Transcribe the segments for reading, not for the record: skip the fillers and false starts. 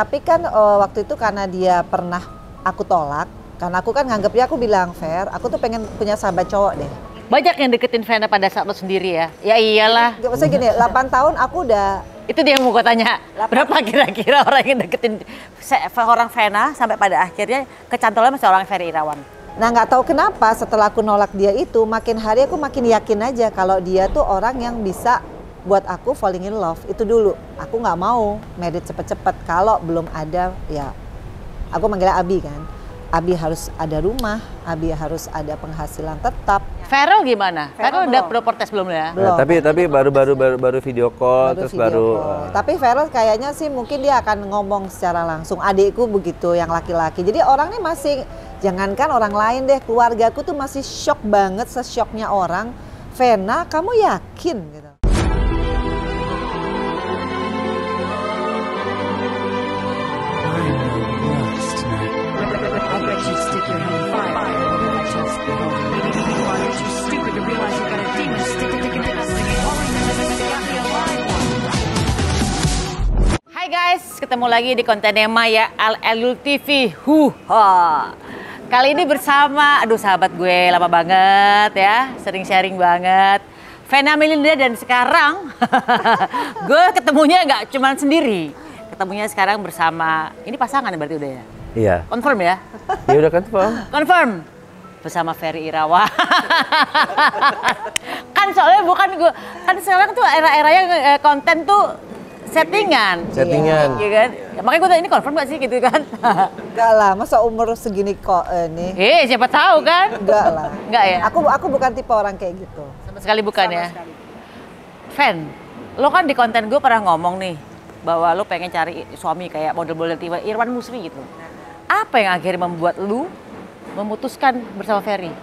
Tapi kan waktu itu karena dia pernah aku tolak, karena aku kan nganggapnya, aku bilang, Fer, aku tuh pengen punya sahabat cowok deh. Banyak yang deketin Vena pada saat lo sendiri ya? Ya iyalah. Gak usah gini, 8 tahun aku udah... Itu dia yang mau gue tanya, berapa kira-kira orang yang deketin orang Vena sampai pada akhirnya kecantolnya masih orang Ferry Irawan? Nah nggak tahu kenapa setelah aku nolak dia itu, makin hari aku makin yakin aja kalau dia tuh orang yang bisa buat aku falling in love. Itu dulu, aku nggak mau married cepet-cepet kalau belum ada, ya aku manggilnya Abi kan. Abi harus ada rumah, Abi harus ada penghasilan tetap. Farel gimana? Farel udah protes belum ya? Belum. Tapi baru video call, terus baru. Tapi Farel kayaknya sih mungkin dia akan ngomong secara langsung. Adikku begitu, yang laki-laki. Jadi orangnya masih, jangankan orang lain deh, keluargaku tuh masih shock banget, sesyoknya orang. Vena, kamu yakin gitu? Hai guys, ketemu lagi di konten Maya Al-Elul TV. Kali ini bersama, aduh sahabat gue lama banget ya, sering sharing banget. Vena Melinda, dan sekarang gue ketemunya nggak cuma sendiri. Ketemunya sekarang bersama, ini pasangan berarti udah ya? Iya. Confirm ya? Iya udah confirm. Confirm. Bersama Ferry Irawan. Kan soalnya bukan gue, kan sekarang tuh era-eranya konten tuh settingan. Settingan. Iya kan? Ya, makanya gue tanya, ini confirm gak sih gitu kan? Enggak lah, masa umur segini kok ini. Siapa tahu kan? Enggak lah. Enggak ya? Aku bukan tipe orang kayak gitu. Sama sekali bukan Sama ya? sekali. Fen, lo kan di konten gue pernah ngomong nih, bahwa lo pengen cari suami kayak model-model tipe Irwan Musri gitu. Apa yang akhirnya membuat lo memutuskan bersama Ferry?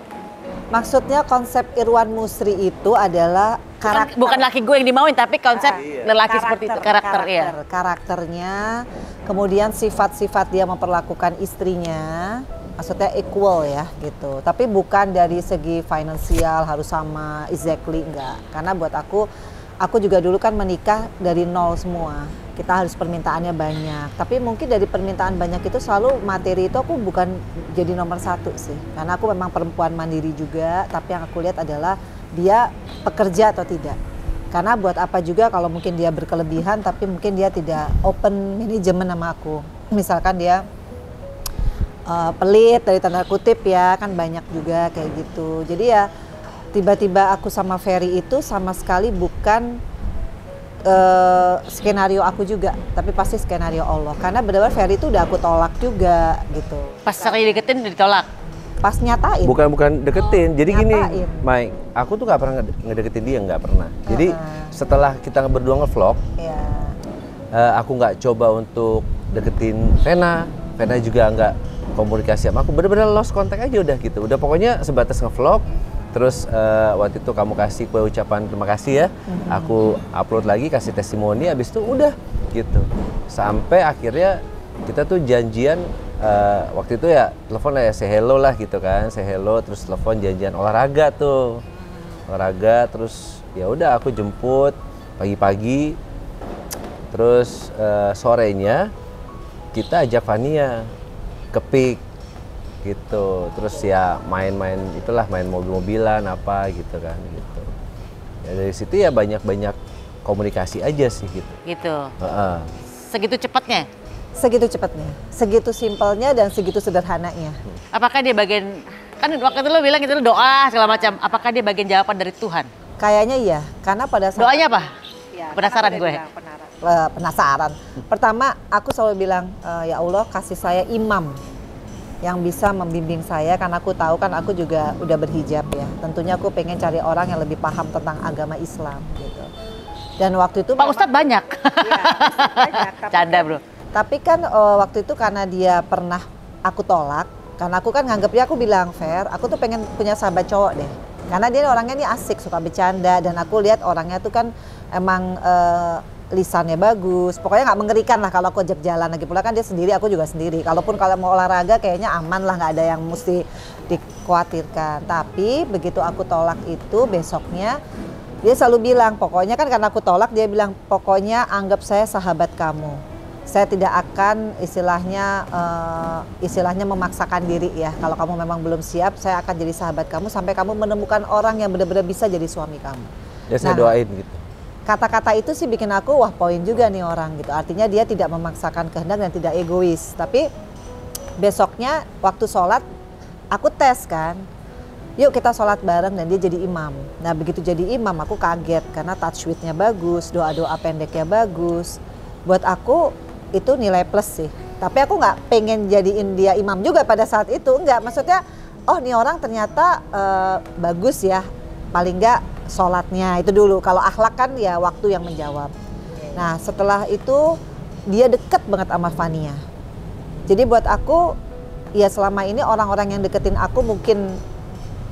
Maksudnya konsep Irwan Musri itu adalah karakter. Bukan laki gue yang dimauin, tapi konsep lelaki seperti itu, karakter ya. Karakternya, kemudian sifat-sifat dia memperlakukan istrinya, maksudnya equal ya gitu. Tapi bukan dari segi finansial harus sama exactly, enggak. Karena buat aku juga dulu kan menikah dari nol semua. Kita harus permintaannya banyak. Tapi mungkin dari permintaan banyak itu selalu materi itu aku bukan jadi nomor satu sih. Karena aku memang perempuan mandiri juga. Tapi yang aku lihat adalah dia pekerja atau tidak. Karena buat apa juga kalau mungkin dia berkelebihan tapi mungkin dia tidak open manajemen sama aku. Misalkan dia pelit dari tanda kutip ya, kan banyak juga kayak gitu. Jadi ya tiba-tiba aku sama Ferry itu sama sekali bukan skenario aku juga, tapi pasti skenario Allah. Karena benar-benar Ferry itu udah aku tolak juga gitu. Pas sekali deketin ditolak? Pas nyatain. Bukan deketin, jadi gini, nyatain. Mike, aku tuh nggak pernah ngedeketin dia, nggak pernah. Jadi setelah kita berdua ngevlog, aku nggak coba untuk deketin Vena juga nggak komunikasi sama aku, bener-bener lost contact aja udah gitu. Udah pokoknya sebatas ngevlog. Terus waktu itu kamu kasih kue ucapan terima kasih ya, aku upload lagi kasih testimoni, abis itu udah gitu. Sampai akhirnya kita tuh janjian waktu itu ya telepon ya say hello lah gitu kan, say hello terus telepon janjian olahraga tuh, olahraga terus ya udah aku jemput pagi-pagi, terus sorenya kita ajak Fania ke Pik gitu, terus ya main-main itulah, main mobil-mobilan apa gitu kan gitu. Ya dari situ ya banyak komunikasi aja sih gitu. Gitu. Segitu cepatnya? Segitu cepatnya, segitu simpelnya dan segitu sederhananya. Apakah dia bagian, kan waktu itu lo bilang itu doa segala macam, apakah dia bagian jawaban dari Tuhan? Kayaknya iya, karena pada saat doanya apa? Ya, penasaran gue. Penasaran. Pertama aku selalu bilang, ya Allah kasih saya imam yang bisa membimbing saya, karena aku tahu kan aku juga udah berhijab ya. Tentunya aku pengen cari orang yang lebih paham tentang agama Islam gitu. Dan waktu itu Pak Ustadz banyak. Iya, banyak. Canda bro. Tapi kan waktu itu karena dia pernah aku tolak, karena aku kan nganggapnya, aku bilang, Fer, aku tuh pengen punya sahabat cowok deh. Karena dia orangnya nih asik, suka bercanda, dan aku lihat orangnya tuh kan emang lisannya bagus, pokoknya nggak mengerikan lah kalau aku ajak jalan. Lagi pula kan dia sendiri, aku juga sendiri. Kalaupun kalau mau olahraga kayaknya aman lah, nggak ada yang mesti dikhawatirkan. Tapi begitu aku tolak itu, besoknya dia selalu bilang, pokoknya kan karena aku tolak, dia bilang pokoknya anggap saya sahabat kamu. saya tidak akan istilahnya memaksakan diri ya. Kalau kamu memang belum siap, saya akan jadi sahabat kamu sampai kamu menemukan orang yang benar-benar bisa jadi suami kamu. Ya saya doain gitu. Kata-kata itu sih bikin aku wah poin juga nih orang gitu. Artinya dia tidak memaksakan kehendak dan tidak egois. Tapi besoknya waktu sholat aku tes kan. Yuk kita sholat bareng dan dia jadi imam. Nah begitu jadi imam aku kaget karena tajwidnya bagus, doa-doa pendeknya bagus. Buat aku itu nilai plus sih. Tapi aku nggak pengen jadiin dia imam juga pada saat itu. Enggak, maksudnya oh nih orang ternyata bagus ya. Paling nggak sholatnya itu dulu. Kalau akhlak kan ya waktu yang menjawab. Nah setelah itu dia deket banget sama Fania. Jadi buat aku ya selama ini orang-orang yang deketin aku mungkin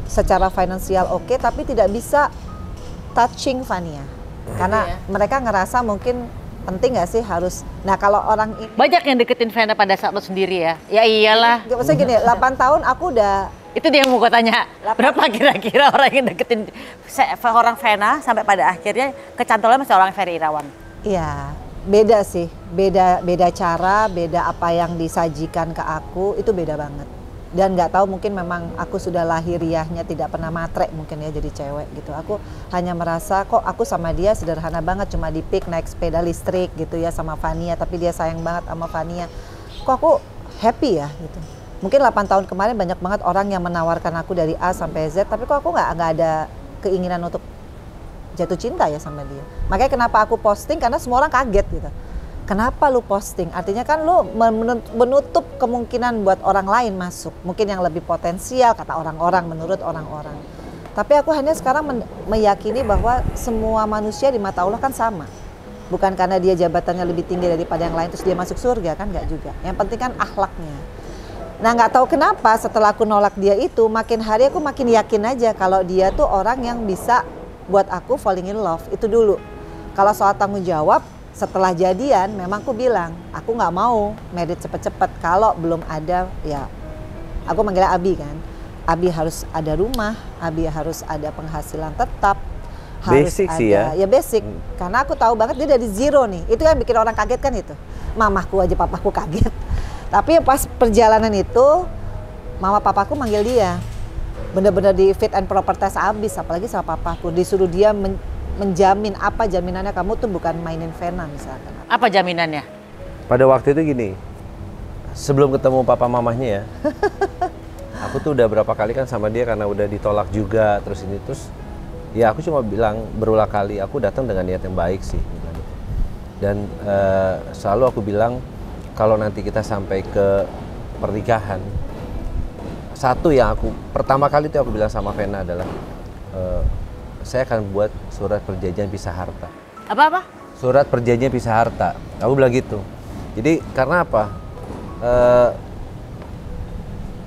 secara finansial oke, tapi tidak bisa touching Fania. Karena mereka ngerasa mungkin penting gak sih harus. Nah kalau orang ini banyak yang deketin Vena pada saat lo sendiri ya. Ya iyalah. Maksudnya gini, 8 tahun aku udah. Itu dia yang mau gue tanya. Berapa kira-kira orang yang deketin orang Vena sampai pada akhirnya kecantolnya masih orang Ferry Irawan? Iya, beda sih. Beda cara, beda apa yang disajikan ke aku, itu beda banget. Dan nggak tahu mungkin memang aku sudah lahiriahnya tidak pernah matre mungkin ya jadi cewek gitu. Aku hanya merasa kok aku sama dia sederhana banget, cuma di pick naik sepeda listrik gitu ya sama Fania, tapi dia sayang banget sama Fania. Kok aku happy ya gitu. Mungkin 8 tahun kemarin banyak banget orang yang menawarkan aku dari A sampai Z, tapi kok aku nggak ada keinginan untuk jatuh cinta ya sama dia. Makanya kenapa aku posting, karena semua orang kaget gitu. Kenapa lu posting? Artinya kan lu menutup kemungkinan buat orang lain masuk. Mungkin yang lebih potensial kata orang-orang, menurut orang-orang. Tapi aku hanya sekarang meyakini bahwa semua manusia di mata Allah kan sama. Bukan karena dia jabatannya lebih tinggi daripada yang lain terus dia masuk surga, kan nggak juga. Yang penting kan akhlaknya. Nah nggak tahu kenapa setelah aku nolak dia itu, makin hari aku makin yakin aja kalau dia tuh orang yang bisa buat aku falling in love. Itu dulu. Kalau soal tanggung jawab, setelah jadian memang aku bilang, aku nggak mau married cepet-cepet kalau belum ada, ya aku manggilnya Abi kan. Abi harus ada rumah, Abi harus ada penghasilan tetap. Harus basic ada, sih ya. Ya basic, karena aku tahu banget dia dari zero nih. Itu kan bikin orang kaget kan itu. Mamahku aja papaku kaget. Tapi pas perjalanan itu, mama papaku manggil dia. Bener-bener di fit and proper test abis, apalagi sama papaku. Disuruh dia menjamin, apa jaminannya kamu tuh bukan mainin Vena misalkan. Apa jaminannya? Pada waktu itu gini, sebelum ketemu papa mamahnya ya, aku tuh udah berapa kali kan sama dia karena udah ditolak juga, terus ya aku cuma bilang berulang kali, aku datang dengan niat yang baik sih. Dan selalu aku bilang, kalau nanti kita sampai ke pernikahan, satu yang aku pertama kali itu aku bilang sama Vena adalah saya akan buat surat perjanjian pisah harta. Apa? Surat perjanjian pisah harta. Aku bilang gitu. Jadi karena apa?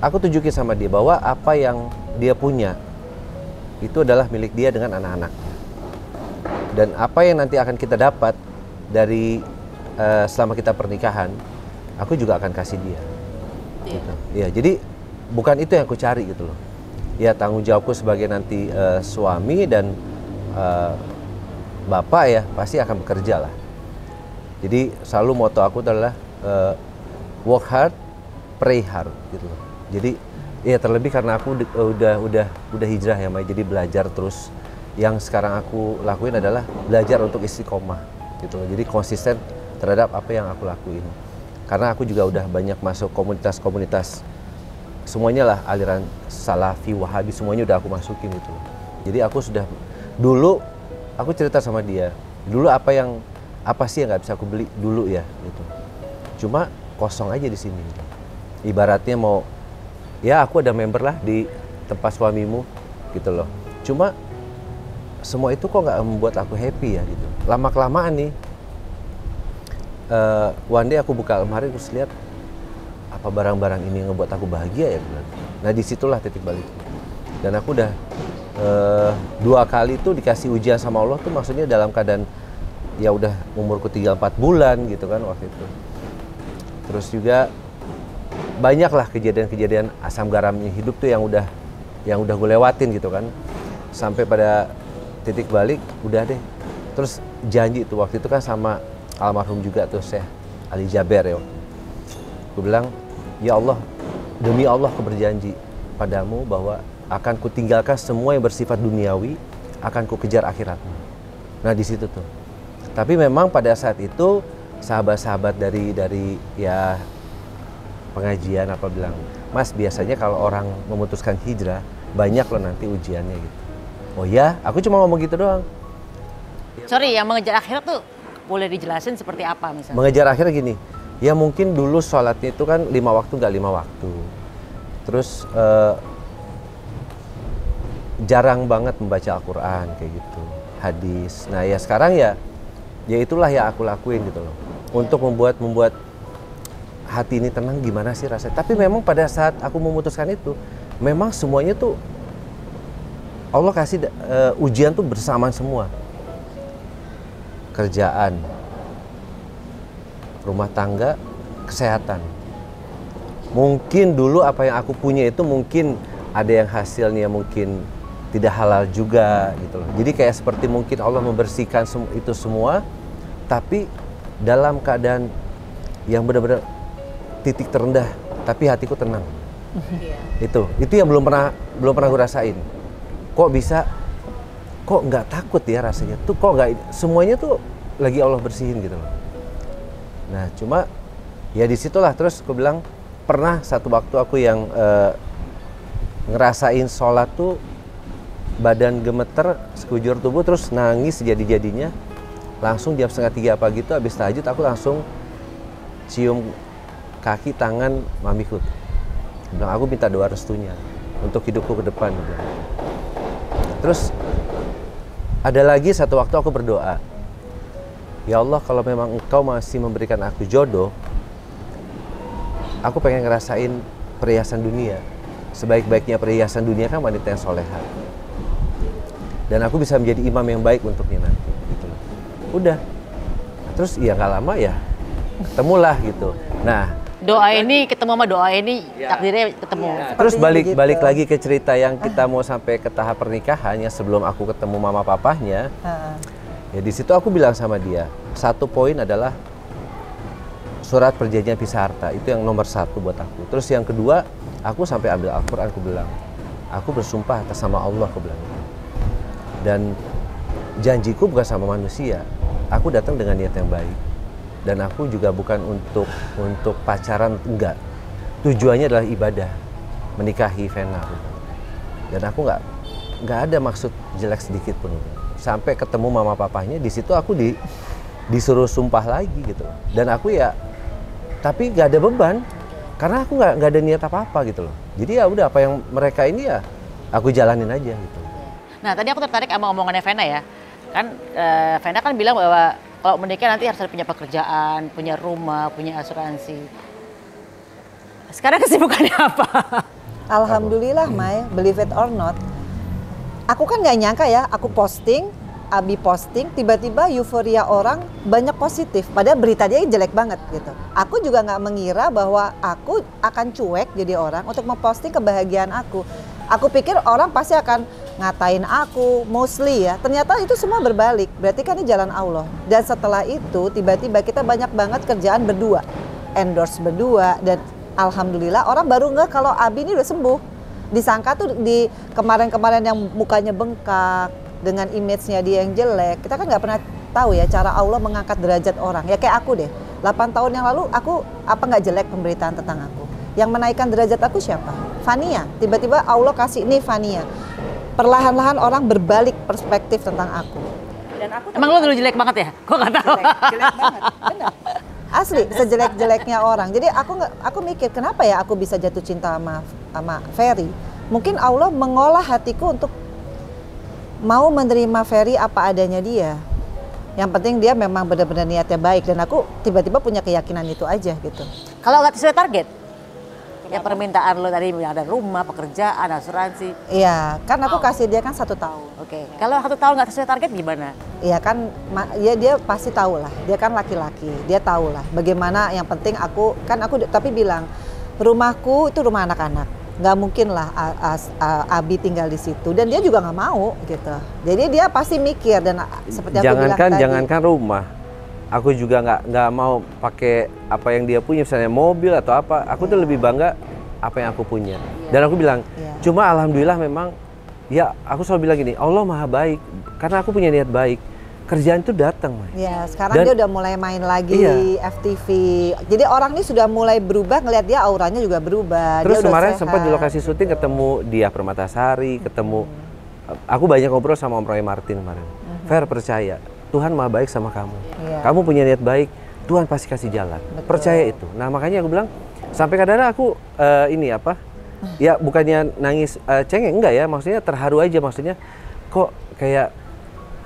Aku tunjukin sama dia bahwa apa yang dia punya itu adalah milik dia dengan anak-anak. Dan apa yang nanti akan kita dapat dari selama kita pernikahan, aku juga akan kasih dia. Gitu. Ya, jadi bukan itu yang aku cari gitu loh. Ya tanggung jawabku sebagai nanti suami dan bapak ya pasti akan bekerja lah. Jadi selalu moto aku adalah work hard, pray hard gitu loh. Jadi ya terlebih karena aku udah hijrah ya Mai, jadi belajar terus. Yang sekarang aku lakuin adalah belajar untuk istiqomah gitu loh. Jadi konsisten terhadap apa yang aku lakuin. Karena aku juga udah banyak masuk komunitas-komunitas, semuanya lah aliran Salafi, Wahabi, semuanya udah aku masukin gitu. Jadi aku sudah, dulu aku cerita sama dia, dulu apa sih yang nggak bisa aku beli dulu ya gitu. Cuma kosong aja di sini. Gitu. Ibaratnya mau, ya aku ada member lah di tempat suamimu gitu loh. Cuma semua itu kok nggak membuat aku happy ya gitu. Lama-kelamaan nih, one day aku buka lemari terus lihat apa barang-barang ini yang ngebuat aku bahagia ya benar. Nah disitulah titik balik. Dan aku udah 2 kali tuh dikasih ujian sama Allah tuh maksudnya dalam keadaan ya udah umurku 3-4 bulan gitu kan waktu itu. Terus juga banyaklah kejadian-kejadian asam garamnya hidup tuh yang udah gue lewatin gitu kan. Sampai pada titik balik udah deh. Terus janji tuh waktu itu kan sama almarhum juga tuh Syekh Ali Jaber ya. Aku bilang, ya Allah, demi Allah aku berjanji padamu bahwa akan kutinggalkan semua yang bersifat duniawi, akan kukejar akhiratmu. Nah di situ tuh. Tapi memang pada saat itu sahabat-sahabat dari ya pengajian apa bilang, Mas biasanya kalau orang memutuskan hijrah banyak loh nanti ujiannya gitu. Oh ya, aku cuma ngomong gitu doang. Sorry, yang mengejar akhirat tuh boleh dijelasin seperti apa misalnya? Mengejar akhirat gini, ya mungkin dulu sholatnya itu kan 5 waktu nggak 5 waktu. Terus jarang banget membaca Al-Quran kayak gitu, hadis. Nah ya sekarang ya itulah yang aku lakuin gitu loh. Untuk membuat hati ini tenang gimana sih rasanya. Tapi memang pada saat aku memutuskan itu, memang semuanya tuh Allah kasih ujian tuh bersamaan semua. Kerjaan, rumah tangga, kesehatan. Mungkin dulu apa yang aku punya itu mungkin ada yang hasilnya mungkin tidak halal juga gitu loh. Jadi kayak seperti mungkin Allah membersihkan itu semua, tapi dalam keadaan yang benar-benar titik terendah, tapi hatiku tenang. Itu yang belum pernah gue rasain. Kok bisa? Kok nggak takut ya rasanya? Tuh kok nggak, semuanya tuh lagi Allah bersihin gitu loh. Nah cuma ya disitulah terus aku bilang pernah satu waktu aku yang ngerasain sholat tuh badan gemeter sekujur tubuh terus nangis jadi-jadinya. Langsung jam 2:30 apa gitu habis tahajud aku langsung cium kaki tangan mamiku. Bilang aku minta doa restunya untuk hidupku ke depan. Terus ada lagi satu waktu aku berdoa, ya Allah kalau memang Engkau masih memberikan aku jodoh, aku pengen ngerasain perhiasan dunia. Sebaik-baiknya perhiasan dunia kan wanita yang soleha. Dan aku bisa menjadi imam yang baik untuknya nanti. Gitu. Udah. Terus ya nggak lama ya ketemulah gitu. Nah doa ini ketemu sama doa ini takdirnya ketemu. Terus balik lagi ke cerita yang kita mau sampai ke tahap pernikahannya sebelum aku ketemu mama papahnya. Ya di situ aku bilang sama dia, satu poin adalah surat perjanjian pisah harta, itu yang nomor 1 buat aku. Terus yang kedua, aku sampai ambil Al-Quran, aku bilang, aku bersumpah atas nama Allah, aku bilang. Dan janjiku bukan sama manusia, aku datang dengan niat yang baik. Dan aku juga bukan untuk pacaran, enggak. Tujuannya adalah ibadah, menikahi Vena. Dan aku nggak ada maksud jelek sedikit pun. Sampai ketemu mama papahnya, di situ aku disuruh sumpah lagi gitu. Dan aku ya, tapi nggak ada beban, karena aku nggak ada niat apa-apa gitu loh. Jadi ya udah apa yang mereka ini ya, aku jalanin aja gitu. Nah tadi aku tertarik sama omongannya Vena ya. Kan Vena kan bilang bahwa kalau menikah nanti harus punya pekerjaan, punya rumah, punya asuransi. Sekarang kesibukannya apa? Alhamdulillah, Mai, believe it or not. Aku kan nggak nyangka ya, aku posting, Abi posting, tiba-tiba euforia orang banyak positif. Padahal berita dia jelek banget gitu. Aku juga nggak mengira bahwa aku akan cuek jadi orang untuk memposting kebahagiaan aku. Aku pikir orang pasti akan ngatain aku, mostly ya. Ternyata itu semua berbalik, berarti kan ini jalan Allah. Dan setelah itu tiba-tiba kita banyak banget kerjaan berdua, endorse berdua, dan alhamdulillah orang baru nggak kalau Abi ini udah sembuh. Disangka tuh di kemarin-kemarin yang mukanya bengkak, dengan image-nya dia yang jelek, kita kan nggak pernah tahu ya cara Allah mengangkat derajat orang. Ya kayak aku deh, 8 tahun yang lalu aku apa nggak jelek pemberitaan tentang aku. Yang menaikkan derajat aku siapa? Fania. Tiba-tiba Allah kasih ini Fania. Perlahan-lahan orang berbalik perspektif tentang aku. Dan aku emang lo dulu jelek banget ya? Gue nggak tahu. Jelek banget, benar. Asli, sejelek-jeleknya orang. Jadi aku mikir kenapa ya aku bisa jatuh cinta sama Ferry. Mungkin Allah mengolah hatiku untuk mau menerima Ferry apa adanya dia. Yang penting dia memang benar-benar niatnya baik dan aku tiba-tiba punya keyakinan itu aja gitu. Kalau nggak sesuai target? Ya permintaan lo tadi ada rumah, pekerjaan, asuransi. Iya, kan aku kasih dia kan 1 tahun. Oke. Kalau 1 tahun nggak sesuai target gimana? Iya kan, ya dia pasti tahu lah. Dia kan laki-laki, dia tahu lah. Bagaimana yang penting aku tapi bilang rumahku itu rumah anak-anak. Nggak mungkin lah Abi tinggal di situ dan dia juga nggak mau gitu. Jadi dia pasti mikir dan seperti aku bilang tadi. Jangankan rumah, aku juga nggak mau pakai apa yang dia punya, misalnya mobil atau apa. Aku tuh lebih bangga apa yang aku punya. Dan aku bilang, cuma alhamdulillah memang, ya aku selalu bilang gini, Allah maha baik, karena aku punya niat baik. Kerjaan itu datang, Mai. Ya, sekarang dia udah mulai main lagi FTV. Jadi orang ini sudah mulai berubah, ngelihat dia auranya juga berubah. Terus dia kemarin sempat di lokasi syuting ketemu Diah Permatasari, ketemu aku banyak ngobrol sama Om Roy Martin kemarin. Fer, percaya, Tuhan maha baik sama kamu. Kamu punya niat baik, Tuhan pasti kasih jalan. Betul. Percaya itu. Nah, makanya aku bilang sampai kadang-kadang aku ya bukannya nangis cengeng, enggak ya, maksudnya terharu aja, maksudnya kok kayak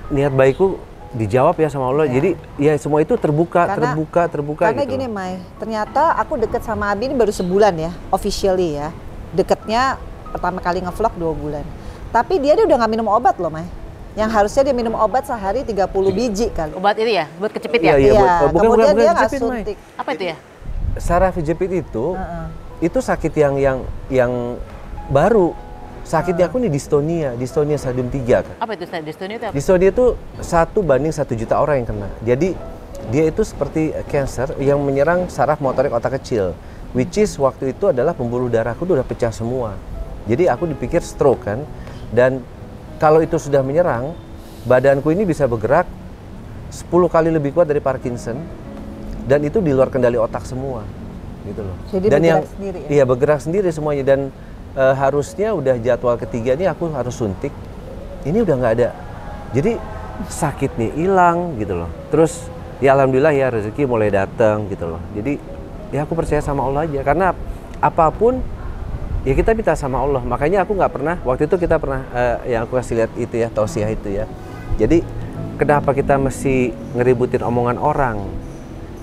niat baikku dijawab ya sama Allah. Jadi ya semua itu terbuka. Karena gitu. gini, Mai, ternyata aku deket sama Abi ini baru sebulan ya, officially ya. Deketnya pertama kali ngevlog 2 bulan. Tapi dia udah nggak minum obat loh, Mai. Yang harusnya dia minum obat sehari 30 biji kali. Obat itu ya, buat kecepit ya? Iya, kemudian dia nggak kejepit, suntik. Apa itu ya? Saraf kejepit itu sakit yang baru. Sakitnya aku nih dystonia stadium 3 kan. Apa itu dystonia itu apa? Dystonia itu 1 banding 1 juta orang yang kena. Jadi dia itu seperti cancer yang menyerang saraf motorik otak kecil, which is waktu itu adalah pembuluh darahku udah pecah semua. Jadi aku dipikir stroke kan, dan kalau itu sudah menyerang, badanku ini bisa bergerak 10 kali lebih kuat dari Parkinson, dan itu di luar kendali otak semua, gitu loh. Jadi dan bergerak sendiri ya? Iya, bergerak sendiri semuanya, dan harusnya udah jadwal ketiga nih aku harus suntik. Ini udah nggak ada. Jadi sakitnya hilang gitu loh. Terus ya alhamdulillah ya rezeki mulai datang gitu loh. Jadi ya aku percaya sama Allah aja, karena apapun ya kita minta sama Allah. Makanya aku nggak pernah, waktu itu kita pernah yang aku kasih lihat itu ya, tausiah itu ya. Jadi kenapa kita mesti ngeributin omongan orang,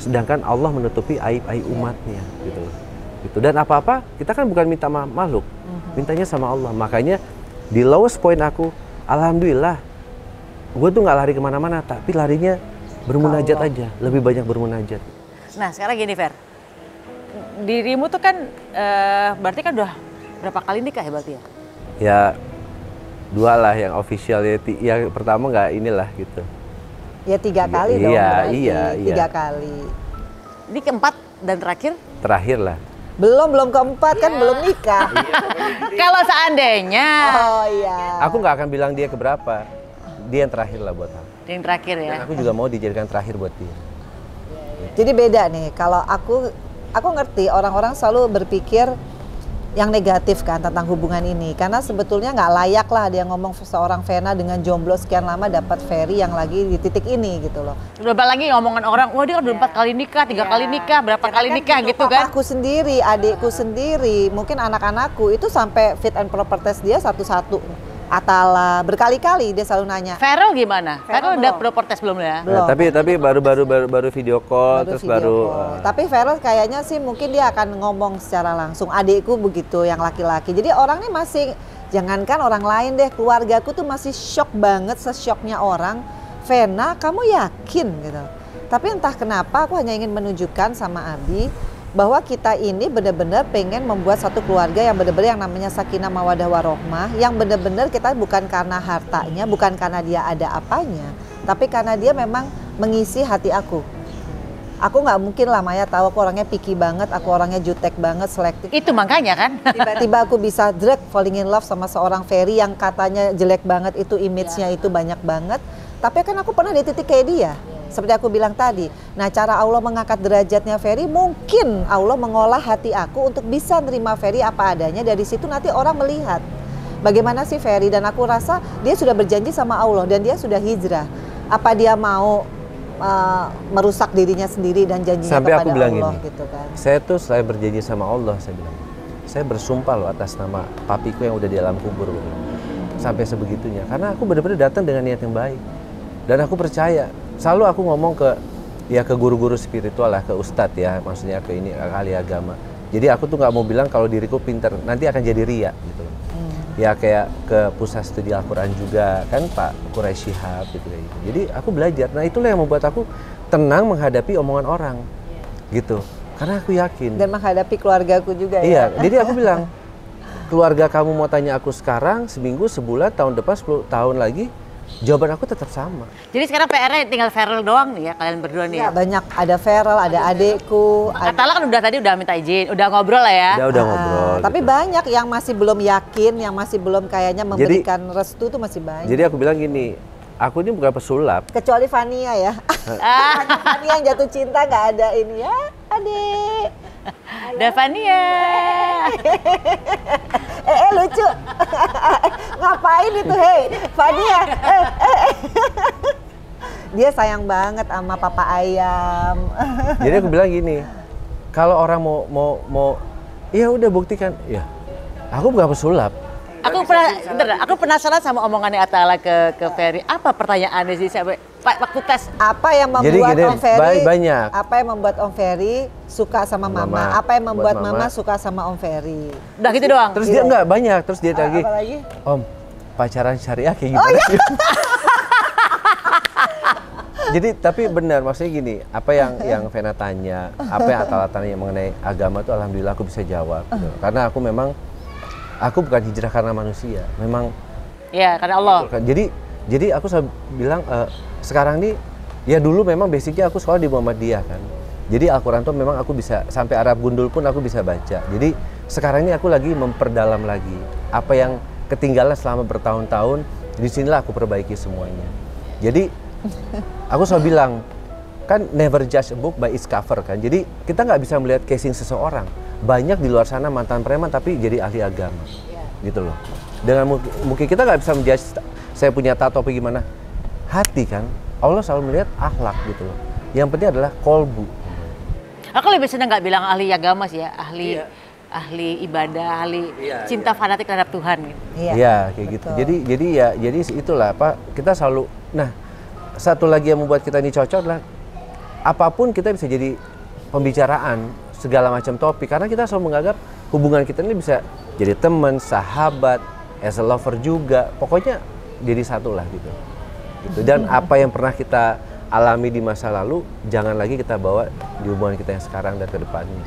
sedangkan Allah menutupi aib-aib umatnya gitu loh. Gitu. Dan apa-apa kita kan bukan minta makhluk, mintanya sama Allah. Makanya di lowest point aku, alhamdulillah, gue tuh nggak lari kemana-mana, tapi larinya bermunajat aja, lebih banyak bermunajat. Nah sekarang gini Fer, dirimu tuh kan berarti kan udah berapa kali nikah ya berarti ya? Ya 2 lah yang official ya, yang pertama nggak inilah gitu. Ya 3 kali dong. Iya. 3 kali. Ini keempat dan terakhir? Terakhir lah. Belum keempat kan belum nikah. Kalau seandainya. Oh iya. Aku nggak akan bilang dia keberapa. Dia yang terakhir lah buat aku. Yang terakhir ya. Dan aku juga mau dijadikan terakhir buat dia. Jadi beda nih. Kalau aku ngerti orang-orang selalu berpikir yang negatif kan tentang hubungan ini, karena sebetulnya nggak layak lah dia ngomong seorang Vena dengan jomblo sekian lama dapat Ferry yang lagi di titik ini gitu loh. Udah lagi ngomongan orang, wah dia kan udah 4 kali nikah, 3 kali nikah, berapa kali nikah gitu kan? Papaku sendiri, adikku sendiri, mungkin anak-anakku itu sampai fit and proper test dia satu-satu. Atala berkali-kali dia selalu nanya. Farel gimana? Farel udah proper test belum ya? Belum. Tapi baru video call, terus baru. Tapi Farel kayaknya sih mungkin dia akan ngomong secara langsung. Adikku begitu yang laki-laki. Jadi orang ini masih, jangankan orang lain deh, keluargaku tuh masih shock banget, sesyoknya orang. Vena, kamu yakin gitu? Tapi entah kenapa aku hanya ingin menunjukkan sama Abi bahwa kita ini benar-benar pengen membuat satu keluarga yang benar-benar yang namanya sakinah mawadah warohmah, yang benar-benar kita bukan karena hartanya, bukan karena dia ada apanya, tapi karena dia memang mengisi hati aku. Aku nggak mungkin lah Maya tahu aku orangnya picky banget, aku orangnya jutek banget, selektif. Itu makanya kan. Tiba-tiba aku bisa falling in love sama seorang Ferry yang katanya jelek banget, itu image-nya itu banyak banget. Tapi kan aku pernah di titik kayak dia. Seperti aku bilang tadi, nah cara Allah mengangkat derajatnya Ferry, mungkin Allah mengolah hati aku untuk bisa nerima Ferry apa adanya. Dari situ nanti orang melihat bagaimana sih Ferry, dan aku rasa dia sudah berjanji sama Allah dan dia sudah hijrah. Apa dia mau merusak dirinya sendiri dan janjinya sampai kepada aku bilang Allah gini, gitu kan. Saya tuh selain berjanji sama Allah, saya bilang, saya bersumpah loh atas nama papiku yang udah di alam kubur. Sampai sebegitunya, karena aku benar-benar datang dengan niat yang baik. Dan aku percaya. Selalu aku ngomong ke guru-guru spiritual lah, ke ustadz ya, maksudnya ke ini ahli agama. Jadi aku tuh nggak mau bilang kalau diriku pinter, nanti akan jadi riya gitu. Ya kayak ke pusat studi Al-Quran juga kan Pak Quraisy Shihab gitu kayak gitu. Jadi aku belajar. Nah itulah yang membuat aku tenang menghadapi omongan orang gitu. Karena aku yakin. Dan menghadapi keluargaku juga iya, ya. Jadi aku bilang, keluarga kamu mau tanya aku sekarang, seminggu, sebulan, tahun depan, 10 tahun lagi, jawaban aku tetap sama. Jadi sekarang PR-nya tinggal Feral doang nih ya, kalian berdua nih Ya, ya? banyak, ada Feral, ada adekku. Atala kan udah minta izin, udah ngobrol lah ya? Udah ngobrol. Tapi gitu. banyak yang masih belum yakin, yang masih belum kayaknya memberikan restu tuh masih banyak. Jadi aku bilang gini, aku ini bukan pesulap. Kecuali Fania ya. Hanya Fania yang jatuh cinta nggak ada ini ya, adek. Davania. Lucu. Ngapain itu, hei, Fania? Dia sayang banget sama papa ayam. Jadi aku bilang gini, kalau orang mau, ya udah buktikan. Ya, aku bukan pesulap. Aku penasaran sama omongannya Atala ke Ferry. Apa pertanyaannya sih sampai waktu tes? Apa yang membuat Jadi Om Ferry? banyak. Apa yang membuat Om Ferry suka sama Mama? Apa yang membuat Mama suka sama Om Ferry? Udah gitu doang. Terus dia enggak banyak, terus dia lagi, Apa lagi? Om, pacaran syariah kayak gimana sih? Jadi tapi benar, maksudnya gini, apa yang Vena tanya, apa yang Atala tanya mengenai agama itu alhamdulillah aku bisa jawab. Gitu. Karena aku bukan hijrah karena manusia, memang. Iya, karena Allah. Jadi aku selalu bilang sekarang nih, ya dulu memang basicnya aku sekolah di Muhammadiyah kan. Jadi Al-Quran tuh memang aku bisa, sampai Arab gundul pun aku bisa baca. Jadi sekarang ini aku lagi memperdalam lagi. Apa yang ketinggalan selama bertahun-tahun, disinilah aku perbaiki semuanya. Jadi aku selalu bilang, kan never judge a book by its cover kan. Jadi kita nggak bisa melihat casing seseorang. Banyak di luar sana mantan preman tapi jadi ahli agama, gitu loh. Dengan mungkin kita nggak bisa menjudge saya punya tato apa gimana. Hati kan, Allah selalu melihat akhlak gitu loh. Yang penting adalah kolbu. Aku lebih senang nggak bilang ahli agama sih ya, ahli ibadah, ahli cinta fanatik terhadap Tuhan gitu. Iya, kayak gitu. Jadi itulah apa kita selalu. Nah, satu lagi yang membuat kita ini cocok adalah apapun kita bisa jadi pembicaraan segala macam topik karena kita selalu menganggap hubungan kita ini bisa jadi teman, sahabat, as a lover juga. Pokoknya jadi satu lah gitu. Dan apa yang pernah kita alami di masa lalu jangan lagi kita bawa di hubungan kita yang sekarang dan ke depannya.